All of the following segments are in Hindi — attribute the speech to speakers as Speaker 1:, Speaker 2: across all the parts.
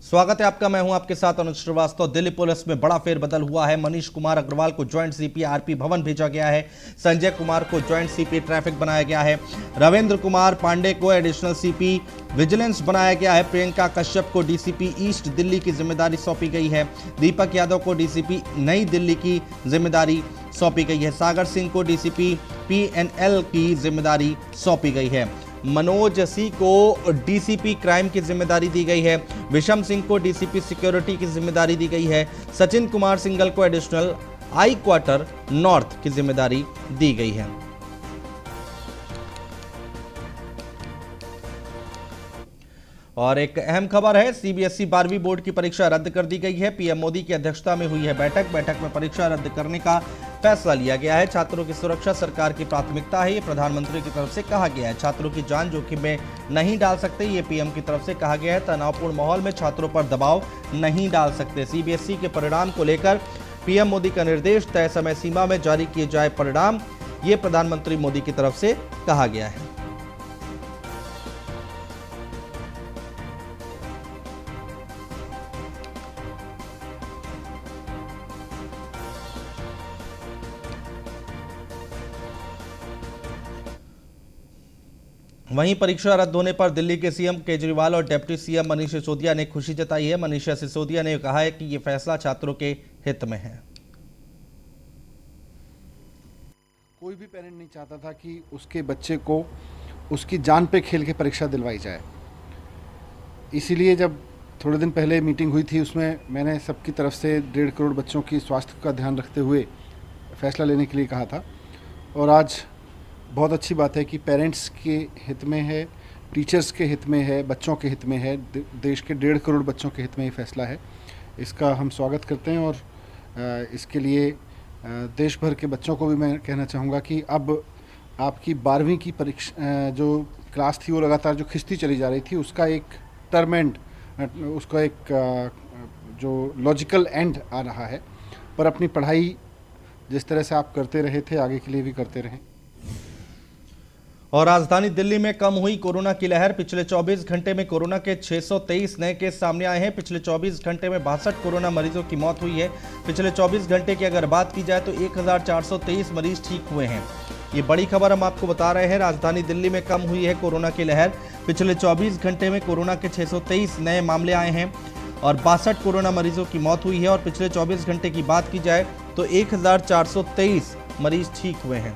Speaker 1: स्वागत है आपका। मैं हूं आपके साथ अनुज श्रीवास्तव। दिल्ली पुलिस में बड़ा फेरबदल हुआ है। मनीष कुमार अग्रवाल को ज्वाइंट सीपी आरपी भवन भेजा गया है। संजय कुमार को ज्वाइंट सीपी ट्रैफिक बनाया गया है। रविंद्र कुमार पांडे को एडिशनल सीपी विजिलेंस बनाया गया है। प्रियंका कश्यप को डीसीपी ईस्ट दिल्ली की जिम्मेदारी सौंपी गई है। दीपक यादव को डीसीपी नई दिल्ली की जिम्मेदारी सौंपी गई है। सागर सिंह को डीसीपी पीएनएल की जिम्मेदारी सौंपी गई है। मनोज सी को डीसीपी क्राइम की जिम्मेदारी दी गई है। विषम सिंह को डीसीपी सिक्योरिटी की जिम्मेदारी दी गई है। सचिन कुमार सिंघल को एडिशनल आई क्वार्टर नॉर्थ की जिम्मेदारी दी गई है। और एक अहम खबर है, सीबीएसई 12वीं बोर्ड की परीक्षा रद्द कर दी गई है। पीएम मोदी की अध्यक्षता में हुई है बैठक में परीक्षा रद्द करने का फैसला लिया गया है। छात्रों की सुरक्षा सरकार की प्राथमिकता है, ये प्रधानमंत्री की तरफ से कहा गया है। छात्रों की जान जोखिम में नहीं डाल सकते, ये पीएम की तरफ से कहा गया है। तनावपूर्ण माहौल में छात्रों पर दबाव नहीं डाल सकते। सीबीएसई के परिणाम को लेकर पीएम मोदी का निर्देश, तय समय सीमा में जारी किए जाए परिणाम, ये प्रधानमंत्री मोदी की तरफ से कहा गया है। वहीं परीक्षा रद्द होने पर दिल्ली के सीएम केजरीवाल और डिप्टी सीएम मनीष सिसोदिया ने खुशी जताई है। मनीष सिसोदिया ने कहा है कि ये फैसला छात्रों के हित में है।
Speaker 2: कोई भी पेरेंट नहीं चाहता था कि उसके बच्चे को उसकी जान पे खेल के परीक्षा दिलवाई जाए। इसीलिए जब थोड़े दिन पहले मीटिंग हुई थी, उसमें मैंने सबकी तरफ से 1.5 करोड़ बच्चों की स्वास्थ्य का ध्यान रखते हुए फैसला लेने के लिए कहा था। और आज बहुत अच्छी बात है कि पेरेंट्स के हित में है, टीचर्स के हित में है, बच्चों के हित में है, देश के 1.5 करोड़ बच्चों के हित में ये फैसला है। इसका हम स्वागत करते हैं। और इसके लिए देश भर के बच्चों को भी मैं कहना चाहूँगा कि अब आपकी 12वीं की परीक्षा जो क्लास थी वो लगातार जो खिंचती चली जा रही थी, उसका एक टर्म एंड, उसका एक जो लॉजिकल एंड आ रहा है। पर अपनी पढ़ाई जिस तरह से आप करते रहे थे, आगे के लिए भी करते रहें।
Speaker 1: और राजधानी दिल्ली में कम हुई कोरोना की लहर। पिछले 24 घंटे में कोरोना के 623 नए केस सामने आए हैं। पिछले 24 घंटे में 62 कोरोना मरीजों की मौत हुई है। पिछले 24 घंटे की अगर बात की जाए तो 1423 मरीज ठीक हुए हैं। ये बड़ी खबर हम आपको बता रहे हैं। राजधानी दिल्ली में कम हुई है कोरोना की लहर। पिछले 24 घंटे में कोरोना के 623 नए मामले आए हैं और 62 कोरोना मरीजों की मौत हुई है। और पिछले 24 घंटे की बात की जाए तो 1423 मरीज ठीक हुए हैं।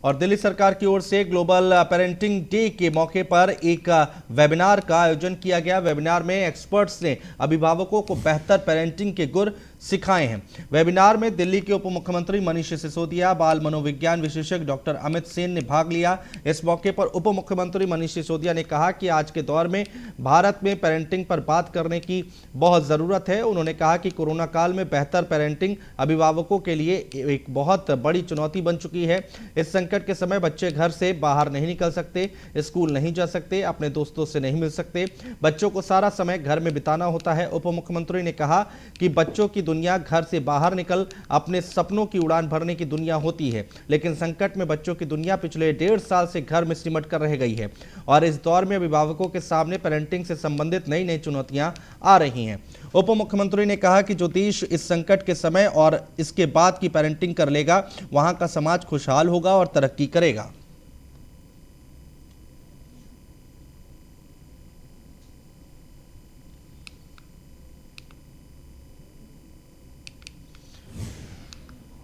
Speaker 1: और दिल्ली सरकार की ओर से ग्लोबल पेरेंटिंग डे के मौके पर एक वेबिनार का आयोजन किया गया। वेबिनार में एक्सपर्ट्स ने अभिभावकों को बेहतर पेरेंटिंग के गुर सिखाए हैं। वेबिनार में दिल्ली के उप मुख्यमंत्री मनीष सिसोदिया, बाल मनोविज्ञान विशेषज्ञ डॉक्टर अमित सेन ने भाग लिया। इस मौके पर उप मुख्यमंत्री मनीष सिसोदिया ने कहा कि आज के दौर में भारत में पेरेंटिंग पर बात करने की बहुत ज़रूरत है। उन्होंने कहा कि कोरोना काल में बेहतर पेरेंटिंग अभिभावकों के लिए एक बहुत बड़ी चुनौती बन चुकी है। इस संकट के समय बच्चे घर से बाहर नहीं निकल सकते, स्कूल नहीं जा सकते, अपने दोस्तों से नहीं मिल सकते, बच्चों को सारा समय घर में बिताना होता है। उप मुख्यमंत्री ने कहा कि बच्चों की दुनिया घर से बाहर निकल अपने सपनों की उड़ान भरने की दुनिया होती है, लेकिन संकट में बच्चों की दुनिया पिछले 1.5 साल से घर में सिमट कर रह गई है। और इस दौर में अभिभावकों के सामने पेरेंटिंग से संबंधित नई नई चुनौतियां आ रही हैं। उप मुख्यमंत्री ने कहा कि जो देश इस संकट के समय और इसके बाद की पेरेंटिंग कर लेगा, वहां का समाज खुशहाल होगा और तरक्की करेगा।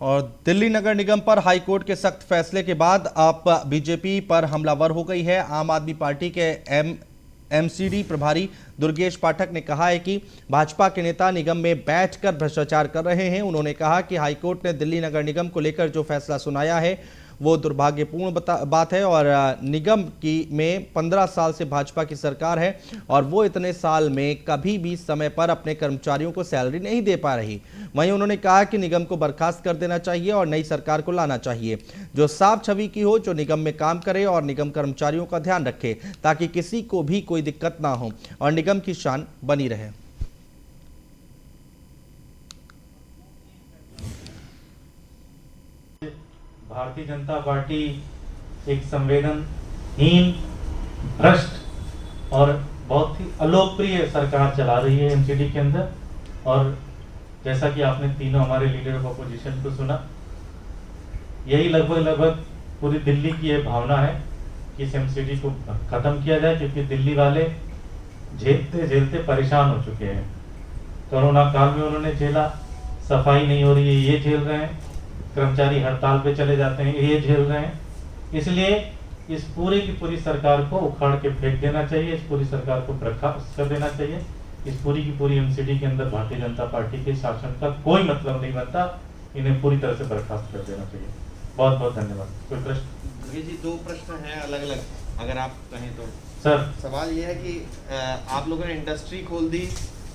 Speaker 1: और दिल्ली नगर निगम पर हाईकोर्ट के सख्त फैसले के बाद अब बीजेपी पर हमलावर हो गई है। आम आदमी पार्टी के एमसीडी प्रभारी दुर्गेश पाठक ने कहा है कि भाजपा के नेता निगम में बैठकर भ्रष्टाचार कर रहे हैं। उन्होंने कहा कि हाईकोर्ट ने दिल्ली नगर निगम को लेकर जो फैसला सुनाया है वो दुर्भाग्यपूर्ण बात है। और निगम की में 15 साल से भाजपा की सरकार है और वो इतने साल में कभी भी समय पर अपने कर्मचारियों को सैलरी नहीं दे पा रही। वहीं उन्होंने कहा कि निगम को बर्खास्त कर देना चाहिए और नई सरकार को लाना चाहिए जो साफ छवि की हो, जो निगम में काम करे और निगम कर्मचारियों का ध्यान रखे ताकि किसी को भी कोई दिक्कत ना हो और निगम की शान बनी रहे।
Speaker 3: भारतीय जनता पार्टी एक संवेदनहीन भ्रष्ट और बहुत ही अलोकप्रिय सरकार चला रही है एमसीडी के अंदर। और जैसा कि आपने तीनों हमारे लीडर ऑफ अपोजिशन को सुना, यही लगभग पूरी दिल्ली की ये भावना है कि इस एमसीडी को खत्म किया जाए, क्योंकि दिल्ली वाले झेलते झेलते परेशान हो चुके हैं। कोरोना काल में उन्होंने झेला, सफाई नहीं हो रही है ये झेल रहे हैं, कर्मचारी हड़ताल पे चले जाते हैं ये झेल रहे हैं। इसलिए इस पूरी की पूरी सरकार को उखाड़ के फेंक देना चाहिए, इस पूरी सरकार को बर्खास्त कर देना चाहिए। इस पूरी की पूरी एमसीडी के अंदर भारतीय जनता पार्टी के शासन का कोई मतलब नहीं बनता, इन्हें पूरी तरह से बर्खास्त कर देना चाहिए। बहुत बहुत धन्यवाद। कोई प्रश्न?
Speaker 4: जी, दो प्रश्न हैं अलग अलग, अगर आप कहें तो।
Speaker 3: सर,
Speaker 4: सवाल ये है कि आप लोगों ने इंडस्ट्री खोल दी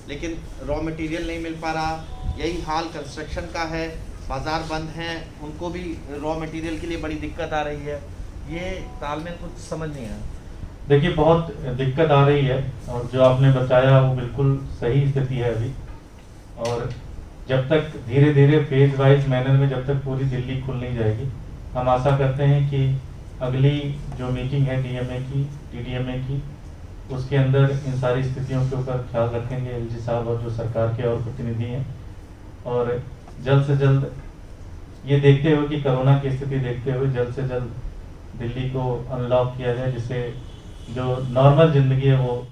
Speaker 4: लेकिन रॉ मटेरियल नहीं मिल पा रहा, यही हाल कंस्ट्रक्शन का है, बाजार बंद हैं, उनको भी रॉ मटेरियल के लिए बड़ी दिक्कत आ रही है, ये तालमेल कुछ समझ नहीं आया।
Speaker 3: देखिए बहुत दिक्कत आ रही है और जो आपने बताया वो बिल्कुल सही स्थिति है अभी। और जब तक धीरे धीरे फेज वाइज मैनर में जब तक पूरी दिल्ली खुल नहीं जाएगी, हम आशा करते हैं कि अगली जो मीटिंग है डीएमए की, टीडीएमए की, उसके अंदर इन सारी स्थितियों के ऊपर ख्याल रखेंगे एलजी साहब और जो सरकार के और प्रतिनिधि हैं। और जल्द से जल्द ये देखते हुए कि कोरोना की स्थिति देखते हुए जल्द से जल्द दिल्ली को अनलॉक किया जाए, जिससे जो नॉर्मल जिंदगी है वो।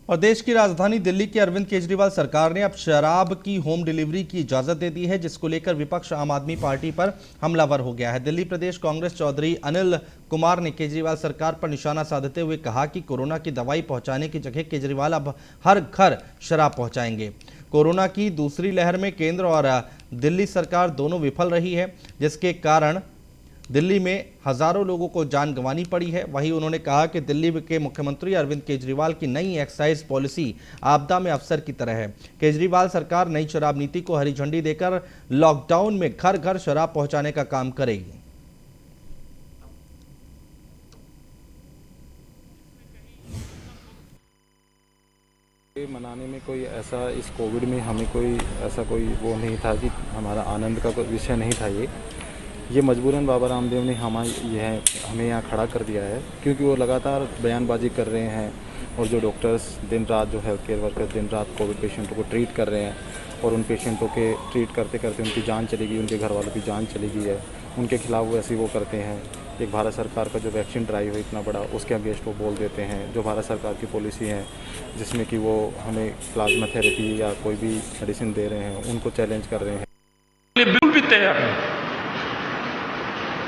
Speaker 1: और देश की राजधानी दिल्ली की अरविंद केजरीवाल सरकार ने अब शराब की होम डिलीवरी की इजाजत दे दी है, जिसको लेकर विपक्ष आम आदमी पार्टी पर हमलावर हो गया है। दिल्ली प्रदेश कांग्रेस चौधरी अनिल कुमार ने केजरीवाल सरकार पर निशाना साधते हुए कहा कि कोरोना की दवाई पहुंचाने की जगह केजरीवाल अब हर घर शराब पहुंचाएंगे। कोरोना की दूसरी लहर में केंद्र और दिल्ली सरकार दोनों विफल रही है, जिसके कारण दिल्ली में हजारों लोगों को जान गंवानी पड़ी है। वहीं उन्होंने कहा कि दिल्ली के मुख्यमंत्री अरविंद केजरीवाल की नई एक्साइज पॉलिसी आपदा में अफसर की तरह है। केजरीवाल सरकार नई शराब नीति को हरी झंडी देकर लॉकडाउन में घर घर शराब पहुंचाने का काम करेगी।
Speaker 5: मनाने में कोई ऐसा इस कोविड में हमें कोई ऐसा कोई वो नहीं था कि हमारा आनंद का कोई विषय नहीं था। ये मजबूरन बाबा रामदेव ने हमें यहाँ खड़ा कर दिया है, क्योंकि वो लगातार बयानबाजी कर रहे हैं और जो डॉक्टर्स दिन रात, जो हेल्थ केयर वर्कर्स दिन रात कोविड पेशेंटों को ट्रीट कर रहे हैं और उन पेशेंटों के ट्रीट करते करते उनकी जान चली गई, उनके घर वालों की जान चली गई है, उनके खिलाफ वो ऐसे वो करते हैं। एक भारत सरकार का जो वैक्सीन ड्राइव है इतना बड़ा, उसके अगेंस्ट वो बोल देते हैं। जो भारत सरकार की पॉलिसी है जिसमें कि वो हमें प्लाज्मा थेरेपी या कोई भी मेडिसिन दे रहे हैं, उनको चैलेंज कर रहे हैं।
Speaker 6: बिल्कुल भी तैयार नहीं।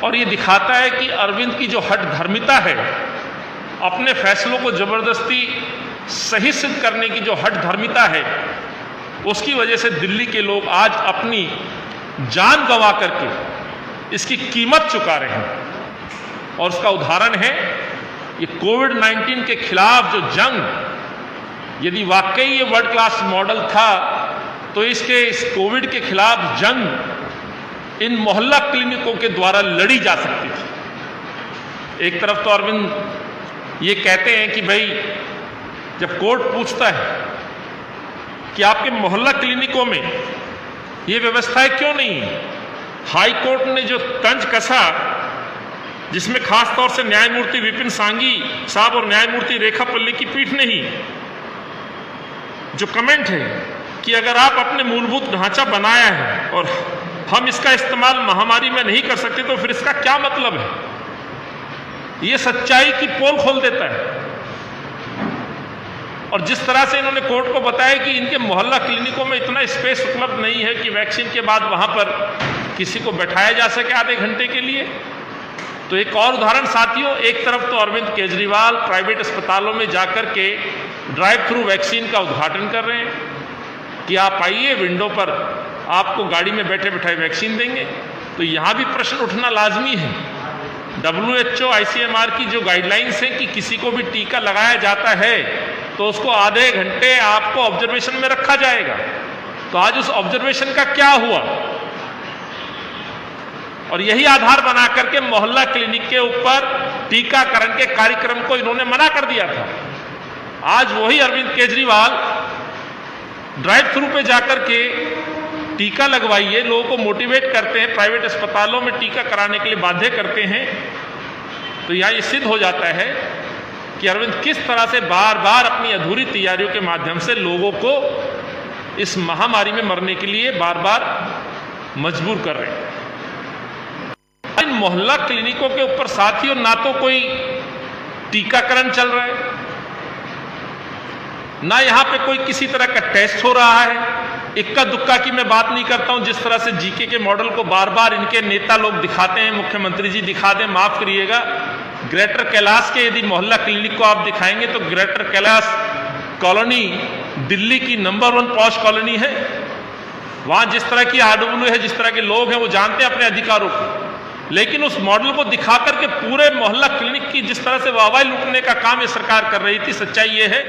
Speaker 6: और ये दिखाता है कि अरविंद की जो हठ धर्मिता है, अपने फैसलों को जबरदस्ती सही सिद्ध करने की जो हठ धर्मिता है, उसकी वजह से दिल्ली के लोग आज अपनी जान गंवा करके इसकी कीमत चुका रहे हैं। और उसका उदाहरण है ये कोविड-19 के खिलाफ जो जंग, यदि वाकई ये वर्ल्ड क्लास मॉडल था तो इस कोविड के खिलाफ जंग इन मोहल्ला क्लिनिकों के द्वारा लड़ी जा सकती थी। एक तरफ तो अरविंद ये कहते हैं कि भाई जब कोर्ट पूछता है कि आपके मोहल्ला क्लिनिकों में ये व्यवस्थाएं क्यों नहीं है, हाई कोर्ट ने जो तंज कसा, जिसमें खास तौर से न्यायमूर्ति विपिन सांघी साहब और न्यायमूर्ति रेखा पल्ली की पीठ ने ही जो कमेंट है कि अगर आप अपने मूलभूत ढांचा बनाया है और हम इसका इस्तेमाल महामारी में नहीं कर सकते तो फिर इसका क्या मतलब है, ये सच्चाई की पोल खोल देता है। और जिस तरह से इन्होंने कोर्ट को बताया कि इनके मोहल्ला क्लिनिकों में इतना स्पेस उपलब्ध नहीं है कि वैक्सीन के बाद वहां पर किसी को बैठाया जा सके आधे घंटे के लिए। तो एक और उदाहरण साथियों, एक तरफ तो अरविंद केजरीवाल प्राइवेट अस्पतालों में जाकर के ड्राइव थ्रू वैक्सीन का उद्घाटन कर रहे हैं कि आप आइए, विंडो पर आपको गाड़ी में बैठे बैठाए वैक्सीन देंगे। तो यहाँ भी प्रश्न उठना लाजमी है। WHO ICMR की जो गाइडलाइंस हैं कि किसी को भी टीका लगाया जाता है तो उसको आधे घंटे आपको ऑब्जर्वेशन में रखा जाएगा। तो आज उस ऑब्जर्वेशन का क्या हुआ? और यही आधार बना करके मोहल्ला क्लिनिक के ऊपर टीकाकरण के कार्यक्रम को इन्होंने मना कर दिया था। आज वही अरविंद केजरीवाल ड्राइव थ्रू पे जाकर के टीका लगवाइए, लोगों को मोटिवेट करते हैं, प्राइवेट अस्पतालों में टीका कराने के लिए बाध्य करते हैं। तो यहाँ ये सिद्ध हो जाता है कि अरविंद किस तरह से बार बार अपनी अधूरी तैयारियों के माध्यम से लोगों को इस महामारी में मरने के लिए बार बार मजबूर कर रहे हैं। इन मोहल्ला क्लिनिकों के ऊपर साथियों ना तो कोई टीकाकरण चल रहा है, ना यहां पे कोई किसी तरह का टेस्ट हो रहा है। इक्का दुक्का की मैं बात नहीं करता हूं, जिस तरह से जीके के मॉडल को बार बार इनके नेता लोग दिखाते हैं, मुख्यमंत्री जी दिखा दें, माफ करिएगा, ग्रेटर कैलाश के यदि मोहल्ला क्लिनिक को आप दिखाएंगे तो ग्रेटर कैलाश कॉलोनी दिल्ली की नंबर 1 पॉश कॉलोनी है। वहां जिस तरह की आरडब्ल्यू है, जिस तरह के लोग हैं वो जानते हैं अपने अधिकारों को, लेकिन उस मॉडल को दिखा करके पूरे मोहल्ला क्लिनिक की जिस तरह से वाहवाही लूटने का काम ये सरकार कर रही थी, सच्चाई ये है।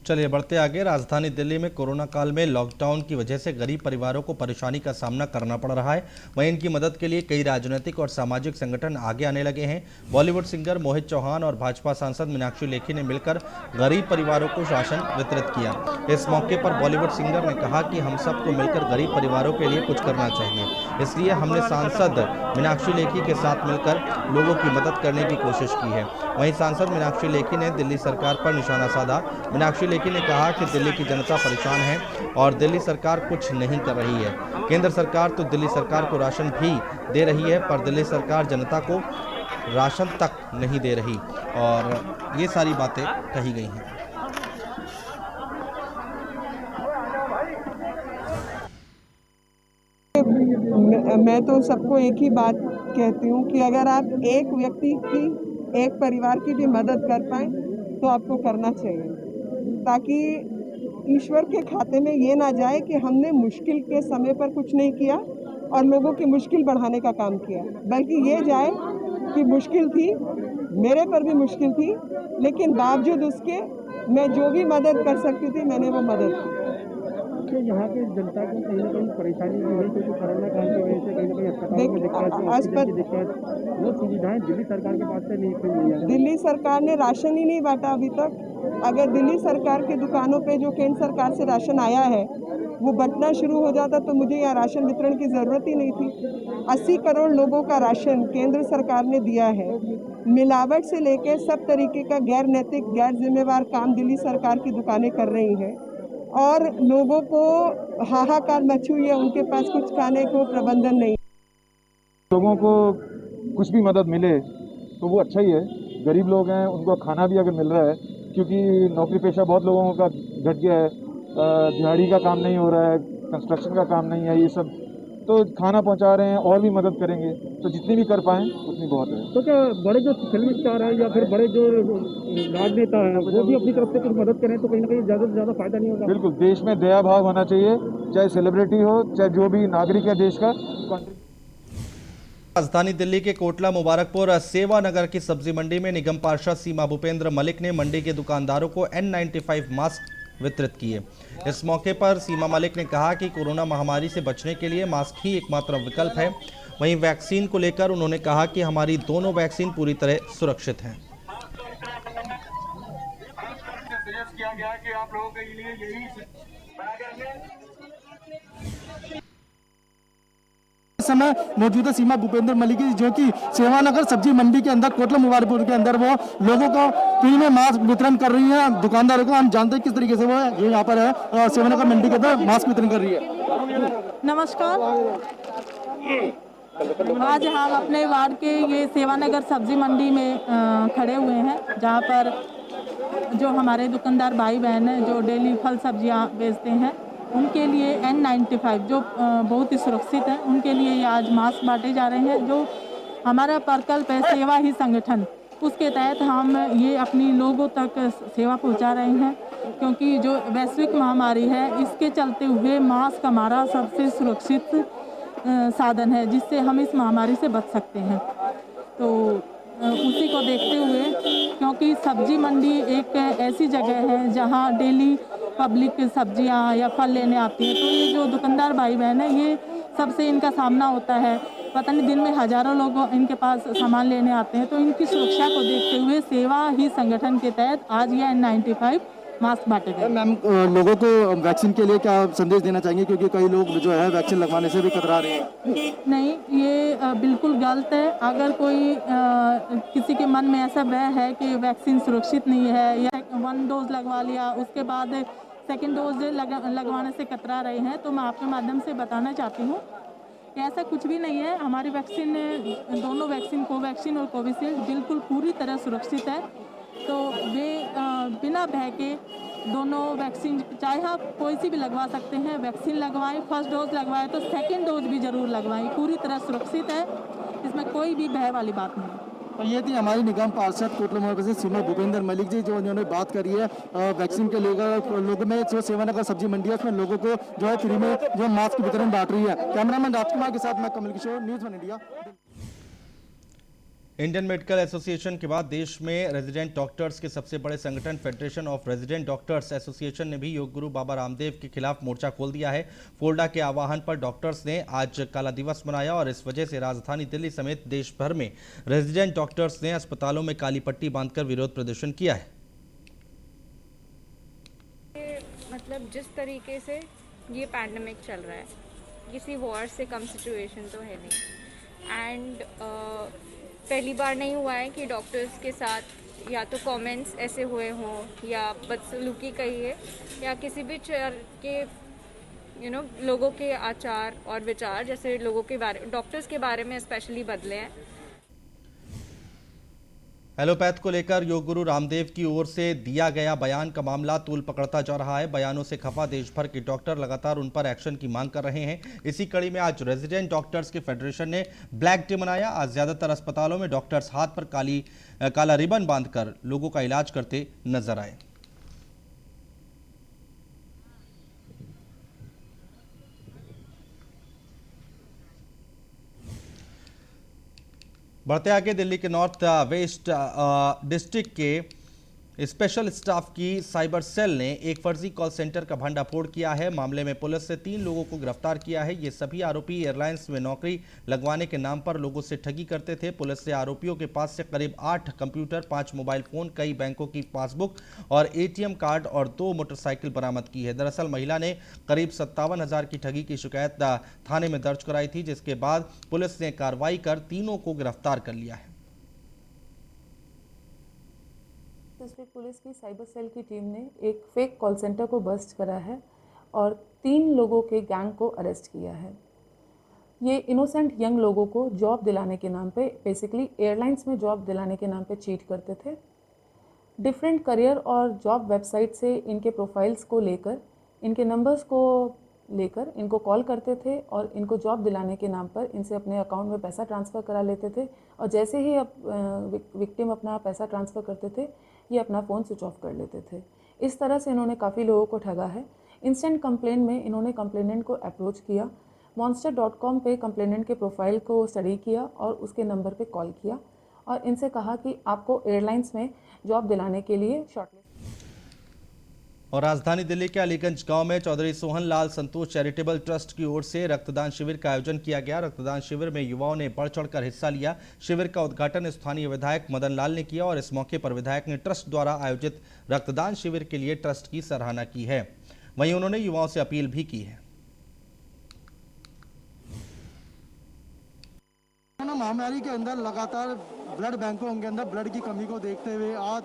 Speaker 1: चलिए बढ़ते आगे। राजधानी दिल्ली में कोरोना काल में लॉकडाउन की वजह से गरीब परिवारों को परेशानी का सामना करना पड़ रहा है। वहीं इनकी मदद के लिए कई राजनीतिक और सामाजिक संगठन आगे आने लगे हैं। बॉलीवुड सिंगर मोहित चौहान और भाजपा सांसद मीनाक्षी लेखी ने मिलकर गरीब परिवारों को राशन वितरित किया। इस मौके पर बॉलीवुड सिंगर ने कहा कि हम सबको मिलकर गरीब परिवारों के लिए कुछ करना चाहिए, इसलिए हमने सांसद मीनाक्षी लेखी के साथ मिलकर लोगों की मदद करने की कोशिश की है। वहीं सांसद मीनाक्षी लेखी ने दिल्ली सरकार पर निशाना साधा। मीनाक्षी लेखी ने कहा कि दिल्ली की जनता परेशान है और दिल्ली सरकार कुछ नहीं कर रही है। केंद्र सरकार तो दिल्ली सरकार को राशन भी दे रही है, पर दिल्ली सरकार जनता को राशन तक नहीं दे रही, और ये सारी बातें कही गई हैं।
Speaker 7: मैं तो सबको एक ही बात कहती हूँ कि अगर आप एक व्यक्ति की, एक परिवार की भी मदद कर पाएँ तो आपको करना चाहिए, ताकि ईश्वर के खाते में ये ना जाए कि हमने मुश्किल के समय पर कुछ नहीं किया और लोगों की मुश्किल बढ़ाने का काम किया, बल्कि ये जाए कि मुश्किल थी, मेरे पर भी मुश्किल थी, लेकिन बावजूद उसके मैं जो भी मदद कर सकती थी मैंने वो मदद की।
Speaker 8: यहाँ की जनता को कहीं ना कहीं परेशानी भी हुई, क्योंकि कोरोना काल की वजह से कहीं ना कहीं अस्पतालों में दिक्कत, वो सुविधाएं दिल्ली सरकार के पास से नहीं हुई है।
Speaker 7: दिल्ली सरकार ने राशन ही नहीं बांटा अभी तक। अगर दिल्ली सरकार की दुकानों पे जो केंद्र सरकार से राशन आया है वो बंटना शुरू हो जाता तो मुझे यहाँ राशन वितरण की ज़रूरत ही नहीं थी। 80 करोड़ लोगों का राशन केंद्र सरकार ने दिया है। मिलावट से लेकर सब तरीके का गैर नैतिक, गैर जिम्मेवार काम दिल्ली सरकार की दुकानें कर रही हैं और लोगों को हाहाकार मची हुई है, उनके पास कुछ खाने को प्रबंधन नहीं।
Speaker 9: लोगों को कुछ भी मदद मिले तो वो अच्छा ही है। गरीब लोग हैं, उनको खाना भी अगर मिल रहा है, क्योंकि नौकरी पेशा बहुत लोगों का घट गया है, दिहाड़ी का काम नहीं हो रहा है, कंस्ट्रक्शन का काम नहीं है, ये सब तो खाना पहुंचा रहे हैं और भी मदद करेंगे, तो जितनी भी कर पाएँ उतनी बहुत है।
Speaker 8: तो क्या बड़े जो फिल्म स्टार हैं या फिर बड़े जो राजनेता हैं वो भी अपनी तरफ से कुछ मदद करें तो कहीं ना कहीं ज़्यादा से ज़्यादा फायदा नहीं होगा?
Speaker 9: बिल्कुल, देश में दया भाव होना चाहिए, चाहे सेलिब्रिटी हो, चाहे जो भी नागरिक है देश का।
Speaker 1: राजधानी दिल्ली के कोटला मुबारकपुर सेवा नगर की सब्जी मंडी में निगम पार्षद सीमा भूपेंद्र मलिक ने मंडी के दुकानदारों को N95 मास्क वितरित किए। इस मौके पर सीमा मलिक ने कहा कि कोरोना महामारी से बचने के लिए मास्क ही एकमात्र विकल्प है। वहीं वैक्सीन को लेकर उन्होंने कहा कि हमारी दोनों वैक्सीन पूरी तरह सुरक्षित हैं।
Speaker 8: समय मौजूदा सीमा भूपेंद्र मलिक जो कि सेवानगर सब्जी मंडी के अंदर कोटला मुबारकपुर के अंदर वो लोगों को फ्री में मास्क वितरण कर रही हैं। दुकानदारों को हम जानते हैं किस तरीके से वो जो यहाँ पर है सेवानगर मंडी के अंदर मास्क वितरण कर रही है।
Speaker 10: नमस्कार, आज हम अपने वार्ड के ये सेवानगर सब्जी मंडी में खड़े हुए हैं, जहाँ पर जो हमारे दुकानदार भाई बहन हैं जो डेली फल सब्जियाँ बेचते हैं उनके लिए N95 जो बहुत ही सुरक्षित है, उनके लिए ये आज मास्क बांटे जा रहे हैं। जो हमारा प्रकल्प है सेवा ही संगठन, उसके तहत हम ये अपनी लोगों तक सेवा पहुंचा रहे हैं, क्योंकि जो वैश्विक महामारी है इसके चलते हुए मास्क हमारा सबसे सुरक्षित साधन है जिससे हम इस महामारी से बच सकते हैं। तो उसी को देखते हुए, क्योंकि सब्जी मंडी एक ऐसी जगह है जहां डेली पब्लिक सब्जियां या फल लेने आती है, तो ये जो दुकानदार भाई बहन है ये सबसे इनका सामना होता है। पता नहीं दिन में हज़ारों लोग इनके पास सामान लेने आते हैं, तो इनकी सुरक्षा को देखते हुए सेवा ही संगठन के तहत आज ये N95 मास्क बांटे गए।
Speaker 8: मैम लोगों को वैक्सीन के लिए क्या संदेश देना चाहेंगे, क्योंकि कई लोग जो है वैक्सीन लगवाने से भी कतरा रहे हैं?
Speaker 10: नहीं, ये बिल्कुल गलत है। अगर कोई किसी के मन में ऐसा भय है कि वैक्सीन सुरक्षित नहीं है या 1 डोज लगवा लिया उसके बाद सेकेंड डोज लगवाने से कतरा रहे हैं, तो मैं आपके माध्यम से बताना चाहती हूँ कि ऐसा कुछ भी नहीं है। हमारी वैक्सीन, दोनों वैक्सीन, कोवैक्सीन और कोविशील्ड, बिल्कुल पूरी तरह सुरक्षित है। तो वे बिना भय के दोनों वैक्सीन, चाहे आप कोई सी भी लगवा सकते हैं, वैक्सीन लगवाएं। फर्स्ट डोज लगवाएं तो सेकेंड डोज भी ज़रूर लगवाएं। पूरी तरह सुरक्षित है, इसमें कोई भी भय वाली बात नहीं है।
Speaker 8: तो ये थी हमारी निगम पार्षद कोटला मोहल्ले से श्रीमती भूपेंद्र मलिक जी, जो उन्होंने बात करी है वैक्सीन के लेकर। लोगों में जो सेवानगर सब्जी मंडी है उसमें लोगों को जो है फ्री में जो मास्क वितरण बांट रही है। कैमरामैन राजकुमार के साथ मैं Kamal Kishore, news 1 India.
Speaker 1: Indian medical association के बाद देश में रेजिडेंट डॉक्टर्स के सबसे बड़े संगठन federation of resident doctors association ने भी योग गुरु बाबा रामदेव के खिलाफ मोर्चा खोल दिया है। फोल्डा के आह्वान पर डॉक्टर्स ने आज काला दिवस मनाया और इस वजह से राजधानी दिल्ली समेत देश भर में रेजिडेंट डॉक्टर्स ने अस्पतालों में काली पट्टी बांधकर विरोध प्रदर्शन किया है।
Speaker 11: मतलब जिस तरीके से ये पैंडेमिक चल रहा है, किसी वॉर से कम सिचुएशन तो है नहीं। एंड पहली बार नहीं हुआ है कि डॉक्टर्स के साथ या तो कमेंट्स ऐसे हुए हों या बदसलूकी कही है या किसी भी चर के लोगों के आचार और विचार, जैसे लोगों के बारे, डॉक्टर्स के बारे में स्पेशली बदले हैं।
Speaker 1: एलोपैथ को लेकर योग गुरु रामदेव की ओर से दिया गया बयान का मामला तूल पकड़ता जा रहा है। बयानों से खफा देश भर के डॉक्टर लगातार उन पर एक्शन की मांग कर रहे हैं। इसी कड़ी में आज रेजिडेंट डॉक्टर्स के फेडरेशन ने ब्लैक डे मनाया। आज ज्यादातर अस्पतालों में डॉक्टर्स हाथ पर काला रिबन बांधकर लोगों का इलाज करते नजर आए। बढ़ते आगे, दिल्ली के नॉर्थ वेस्ट डिस्ट्रिक्ट के स्पेशल स्टाफ की साइबर सेल ने एक फर्जी कॉल सेंटर का भंडाफोड़ किया है। मामले में पुलिस ने 3 लोगों को गिरफ्तार किया है। ये सभी आरोपी एयरलाइंस में नौकरी लगवाने के नाम पर लोगों से ठगी करते थे। पुलिस ने आरोपियों के पास से करीब 8 कंप्यूटर, 5 मोबाइल फोन, कई बैंकों की पासबुक और एटीएम कार्ड और 2 मोटरसाइकिल बरामद की है। दरअसल महिला ने करीब 57,000 की ठगी की शिकायत थाने में दर्ज कराई थी, जिसके बाद पुलिस ने कार्रवाई कर तीनों को गिरफ्तार कर लिया है।
Speaker 12: डिस्ट्रिक्ट पुलिस की साइबर सेल की टीम ने एक फेक कॉल सेंटर को बस्ट करा है और 3 लोगों के गैंग को अरेस्ट किया है। ये इनोसेंट यंग लोगों को जॉब दिलाने के नाम पे, बेसिकली एयरलाइंस में जॉब दिलाने के नाम पे चीट करते थे। डिफरेंट करियर और जॉब वेबसाइट से इनके प्रोफाइल्स को लेकर, इनके नंबर्स को लेकर इनको कॉल करते थे और इनको जॉब दिलाने के नाम पर इनसे अपने अकाउंट में पैसा ट्रांसफ़र करा लेते थे। और जैसे ही विक्टिम अपना पैसा ट्रांसफ़र करते थे, ये अपना फ़ोन स्विच ऑफ कर लेते थे। इस तरह से इन्होंने काफ़ी लोगों को ठगा है। इंस्टेंट कंप्लेन में इन्होंने कंप्लेनेंट को अप्रोच किया, monster.com पे कंप्लेनेंट के प्रोफाइल को स्टडी किया और उसके नंबर पे कॉल किया और इनसे कहा कि आपको एयरलाइंस में जॉब दिलाने के लिए शॉर्टलिस्ट।
Speaker 1: और राजधानी दिल्ली के अलीगंज गांव में चौधरी सोहन लाल संतोष चैरिटेबल ट्रस्ट की ओर से रक्तदान शिविर का आयोजन किया गया। रक्तदान शिविर में युवाओं ने बढ़ चढ़कर हिस्सा लिया। शिविर का उद्घाटन स्थानीय विधायक मदन लाल ने किया और इस मौके पर विधायक ने ट्रस्ट द्वारा आयोजित रक्तदान शिविर के लिए ट्रस्ट की सराहना की है। वहीं उन्होंने युवाओं से अपील भी की है।
Speaker 8: महामारी के अंदर लगातार ब्लड बैंकों के अंदर ब्लड की कमी को देखते हुए आज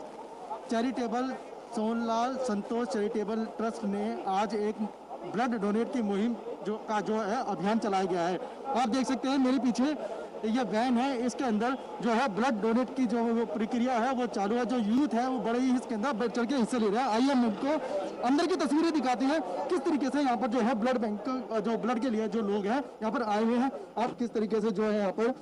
Speaker 8: चैरिटेबल सोहनलाल संतोष चैरिटेबल ट्रस्ट ने आज एक ब्लड डोनेट की मुहिम जो है अभियान चलाया गया है। आप देख सकते हैं मेरे पीछे ये वैन है, इसके अंदर जो है ब्लड डोनेट की जो प्रक्रिया है वो चालू है। जो यूथ है वो बड़े ही इसके अंदर बढ़ चढ़ के हिस्सा ले रहा है। आइए हम उनको अंदर की तस्वीरें दिखाते हैं, किस तरीके से यहाँ पर जो है ब्लड बैंक जो ब्लड के लिए जो लोग हैं यहाँ पर आए हुए हैं। आप किस तरीके से जो है यहाँ पर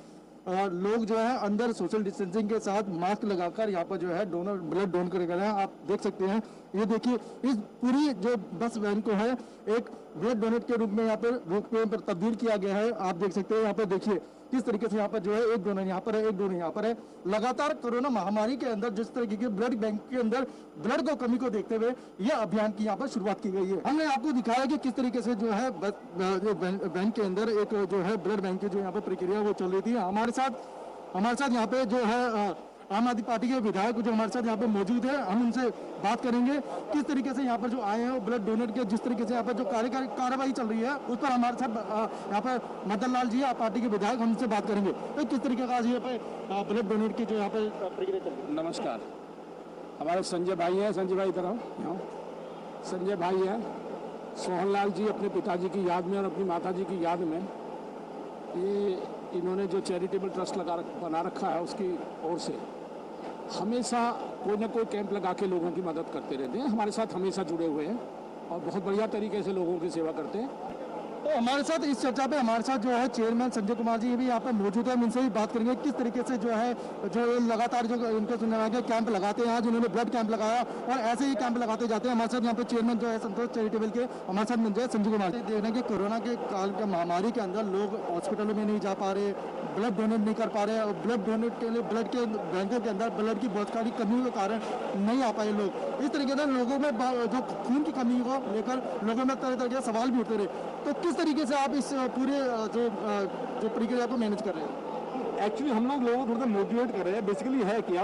Speaker 8: लोग जो है अंदर सोशल डिस्टेंसिंग के साथ मास्क लगाकर यहाँ पर जो है ब्लड डोन कर रहे हैं। आप देख सकते हैं, ये देखिए इस पूरी जो बस वैन को है एक ब्लड डोनेट के रूप में यहाँ पर रूप में तब्दील किया गया है। आप देख सकते हैं यहाँ पर देखिए किस तरीके से यहाँ पर जो है एक डोनर यहाँ पर है, एक डोनर यहाँ पर है। लगातार कोरोना महामारी के अंदर जिस तरीके के ब्लड बैंक के अंदर ब्लड को कमी को देखते हुए यह अभियान की यहाँ पर शुरुआत की गई है। हमने आपको दिखाया कि किस तरीके से जो है बैंक के अंदर एक जो है ब्लड बैंक की जो यहाँ पर प्रक्रिया वो चल रही थी। हमारे साथ यहाँ पे जो है आम आदमी पार्टी के विधायक जो हमारे साथ यहाँ पे मौजूद है, हम उनसे बात करेंगे किस तरीके से यहाँ पर जो आए हैं ब्लड डोनेट के, जिस तरीके से यहाँ पर जो कार्रवाई चल रही है उस पर हमारे साथ यहाँ पर मदन लाल जी आप पार्टी के विधायक, हम उनसे बात करेंगे तो किस तरीके का आज यहाँ पे ब्लड डोनेट की जो यहाँ पर प्रक्रिया चल रही है।
Speaker 13: नमस्कार, हमारे संजय भाई हैं, संजय भाई इधर आओ, संजय भाई हैं, सोहनलाल जी अपने पिताजी की याद में और अपनी माता जी की याद में ये इन्होंने जो चैरिटेबल ट्रस्ट बना रखा है उसकी ओर से हमेशा कोई ना कोई कैंप लगा के लोगों की मदद करते रहते हैं। हमारे साथ हमेशा जुड़े हुए हैं और बहुत बढ़िया तरीके से लोगों की सेवा करते हैं।
Speaker 8: तो हमारे साथ इस चर्चा पे हमारे साथ जो है चेयरमैन संजय कुमार जी भी यहाँ पर मौजूद है, हम इनसे भी बात करेंगे किस तरीके से जो है जो लगातार जो इनके सुनने के कैंप लगाते हैं, आज उन्होंने ब्लड कैंप लगाया और ऐसे ही कैंप लगाते जाते हैं। हमारे साथ यहाँ पे चेयरमैन जो है संतोष चैरिटेबल के हमारे साथ मिल जाए संजय कुमार जी। देख रहे हैं कि कोरोना के काल के महामारी के अंदर लोग हॉस्पिटलों में नहीं जा पा रहे, ब्लड डोनेट नहीं कर पा रहे और ब्लड डोनेट के लिए ब्लड के बैंकों के अंदर ब्लड की बहुत सारी कमी के कारण नहीं आ पाए लोग। इस तरीके से लोगों में जो खून की कमी को लेकर लोगों में तरह तरह के सवाल भी उठते रहे, तो किस तरीके से आप इस पूरे जो प्रक्रिया को मैनेज कर रहे हैं?
Speaker 9: एक्चुअली हम लोग लोगों को थोड़ा मोटिवेट कर रहे हैं। बेसिकली है क्या,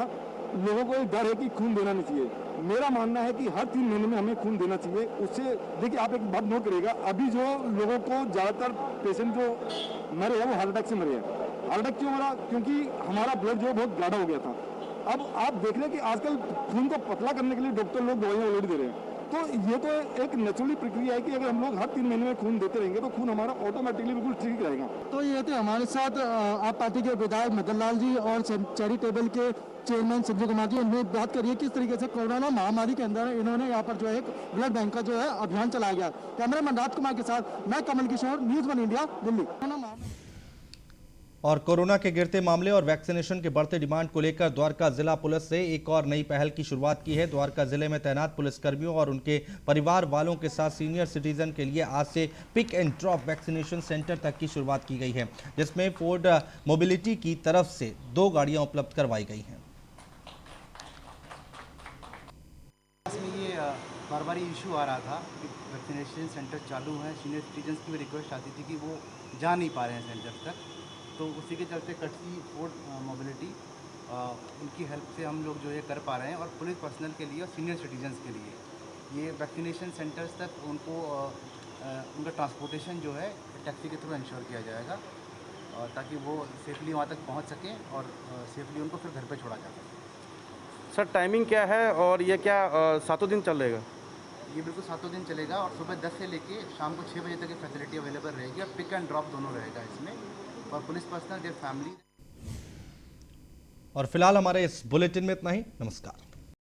Speaker 9: लोगों को एक डर है कि खून देना नहीं चाहिए। मेरा मानना है कि हर 3 महीने में हमें खून देना चाहिए। उससे देखिए, आप एक बात नोट करिएगा, अभी जो लोगों को ज़्यादातर पेशेंट जो मरे हैं वो हार्ट अटैक से मरे हैं। हार्ट अटैक क्यों मरा? क्योंकि हमारा ब्लड जो बहुत गाढ़ा हो गया था। अब आप देख रहे हैं कि आजकल खून को पतला करने के लिए डॉक्टर लोग दवाइयाँ ऑलरेडी दे रहे हैं। तो ये तो एक नेचुरली प्रक्रिया है कि अगर हम लोग हर 3 महीने में खून देते रहेंगे तो खून हमारा ऑटोमेटिकली बिल्कुल ठीक रहेगा।
Speaker 8: तो ये थे हमारे साथ आप पार्टी के विधायक मदन लाल जी और चैरिटेबल के चेयरमैन संजय कुमार जी। उन्होंने बात करी है किस तरीके से कोरोना महामारी के अंदर इन्होंने यहाँ पर जो है एक ब्लड बैंक का जो है अभियान चलाया गया। कैमरामैन राज कुमार के साथ मैं कमल किशोर, न्यूज़ 1 इंडिया, दिल्ली।
Speaker 1: और कोरोना के गिरते मामले और वैक्सीनेशन के बढ़ते डिमांड को लेकर द्वारका जिला पुलिस से एक और नई पहल की शुरुआत की है। द्वारका जिले में तैनात पुलिसकर्मियों और उनके परिवार वालों के साथ सीनियर सिटीजन के लिए आज से pick and drop vaccination centre तक की शुरुआत की गई है, जिसमें फोर्ड मोबिलिटी की तरफ से 2 गाड़ियां उपलब्ध करवाई गई हैं।
Speaker 14: ये बार बार इशू आ रहा था कि वैक्सीनेशन सेंटर चालू है, सीनियर सिटीजन की भी रिक्वेस्ट आती थी कि वो जा नहीं पा रहे हैं सेंटर तक, तो उसी के चलते कटसी फोर्ड मोबिलिटी उनकी हेल्प से हम लोग जो ये कर पा रहे हैं। और पुलिस पर्सनल के लिए और सीनियर सिटीजन्स के लिए ये वैक्सीनेशन सेंटर्स तक उनको उनका ट्रांसपोर्टेशन जो है टैक्सी के थ्रू इंश्योर किया जाएगा ताकि वो सेफली वहाँ तक पहुँच सकें और सेफली उनको फिर घर पे छोड़ा जा सके।
Speaker 15: सर टाइमिंग क्या है और ये क्या 7 दिन चल रहेगा?
Speaker 14: ये बिल्कुल 7 दिन चलेगा और सुबह 10 से लेके शाम को 6 बजे तक की फैसिलिटी अवेलेबल रहेगी और पिक एंड ड्रॉप दोनों रहेगा इसमें, और पुलिस पर्सनल देयर फैमिली।
Speaker 1: और फिलहाल हमारे इस बुलेटिन में इतना ही। नमस्कार।